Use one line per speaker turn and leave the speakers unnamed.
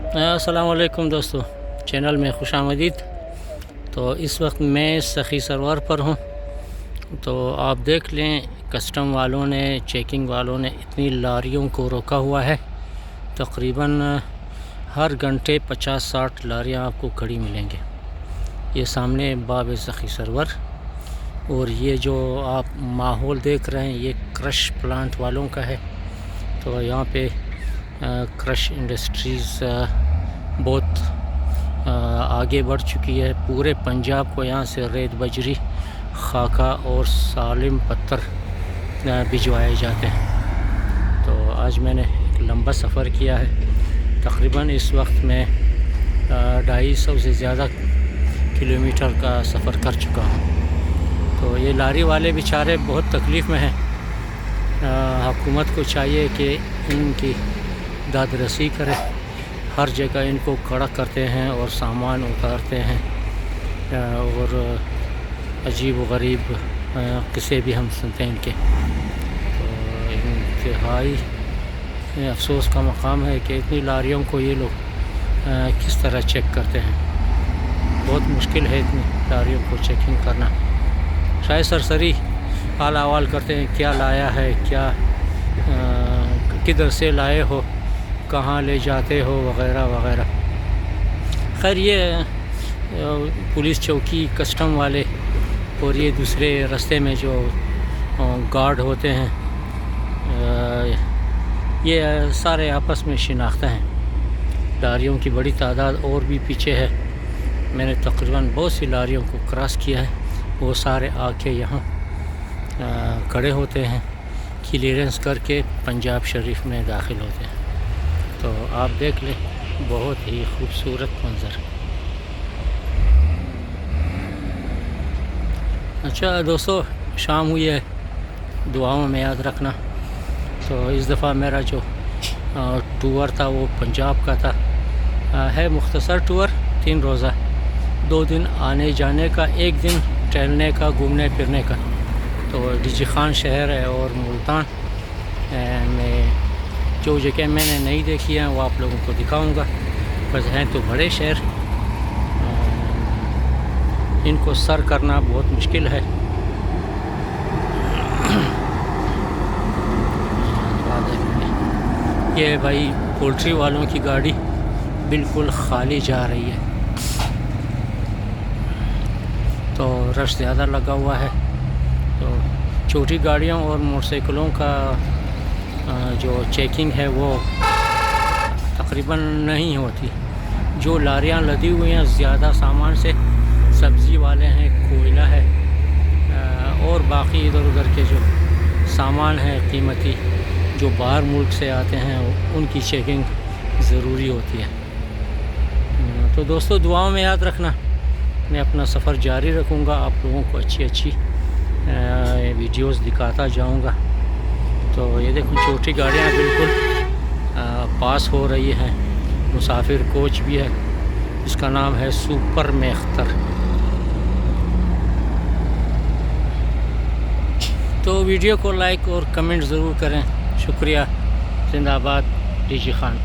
السلام علیکم دوستو، چینل میں خوش آمدید۔ تو اس وقت میں سخی سرور پر ہوں، تو آپ دیکھ لیں کسٹم والوں نے، چیکنگ والوں نے اتنی لاریوں کو روکا ہوا ہے۔ تقریباً ہر گھنٹے 50-60 لاریاں آپ کو کھڑی ملیں گے۔ یہ سامنے باب سخی سرور، اور یہ جو آپ ماحول دیکھ رہے ہیں یہ کرش پلانٹ والوں کا ہے۔ تو یہاں پہ کرش انڈسٹریز بہت آگے بڑھ چکی ہے۔ پورے پنجاب کو یہاں سے ریت بجری، خاکہ اور سالم پتھر بھجوائے جاتے ہیں۔ تو آج میں نے ایک لمبا سفر کیا ہے، تقریباً اس وقت میں 250 سے زیادہ کلومیٹر کا سفر کر چکا ہوں۔ تو یہ لاری والے بیچارے بہت تکلیف میں ہیں۔ حکومت کو چاہیے کہ ان کی داد رسی کرے۔ ہر جگہ ان کو کھڑا کرتے ہیں اور سامان اتارتے ہیں، اور عجیب و غریب قصے بھی ہم سنتے ہیں ان کے۔ تو انتہائی افسوس کا مقام ہے کہ اتنی لاریوں کو یہ لوگ کس طرح چیک کرتے ہیں۔ بہت مشکل ہے اتنی لاریوں کو چیکنگ کرنا۔ شاید سرسری حال احوال کرتے ہیں، کیا لایا ہے، کیا کدھر سے لائے ہو، کہاں لے جاتے ہو، وغیرہ وغیرہ۔ خیر، یہ پولیس چوکی، کسٹم والے اور یہ دوسرے رستے میں جو گارڈ ہوتے ہیں، یہ سارے آپس میں شناختہ ہیں۔ لاریوں کی بڑی تعداد اور بھی پیچھے ہے۔ میں نے تقریباً بہت سی لاریوں کو کراس کیا ہے۔ وہ سارے آ کے یہاں کھڑے ہوتے ہیں، کلیئرنس کر کے پنجاب شریف میں داخل ہوتے ہیں۔ تو آپ دیکھ لیں، بہت ہی خوبصورت منظر۔ اچھا دوستو، شام ہوئی ہے، دعاؤں میں یاد رکھنا۔ تو اس دفعہ میرا جو ٹور تھا وہ پنجاب کا تھا۔ ہے مختصر ٹور، 3 روزہ، 2 دن آنے جانے کا، 1 دن ٹہلنے کا، گھومنے پھرنے کا۔ تو ڈیجی خان شہر ہے اور ملتان میں جو جگہ میں نے نہیں دیکھی ہیں وہ آپ لوگوں کو دکھاؤں گا۔ بس ہیں تو بڑے شہر، ان کو سر کرنا بہت مشکل ہے۔ یہ بھائی پولٹری والوں کی گاڑی بالکل خالی جا رہی ہے، تو رش زیادہ لگا ہوا ہے۔ تو چھوٹی گاڑیوں اور موٹر سائیکلوں کا جو چیکنگ ہے وہ تقریباً نہیں ہوتی۔ جو لاریاں لدی ہوئی ہیں زیادہ سامان سے، سبزی والے ہیں، کوئلہ ہے، اور باقی ادھر ادھر کے جو سامان ہیں قیمتی، جو باہر ملک سے آتے ہیں، ان کی چیکنگ ضروری ہوتی ہے۔ تو دوستو، دعاؤں میں یاد رکھنا۔ میں اپنا سفر جاری رکھوں گا، آپ لوگوں کو اچھی ویڈیوز دکھاتا جاؤں گا۔ تو یہ دیکھو، چھوٹی گاڑیاں بالکل پاس ہو رہی ہیں۔ مسافر کوچ بھی ہے، اس کا نام ہے سپر میختر۔ تو ویڈیو کو لائک اور کمنٹ ضرور کریں۔ شکریہ۔ زندہ باد ڈیجی خان۔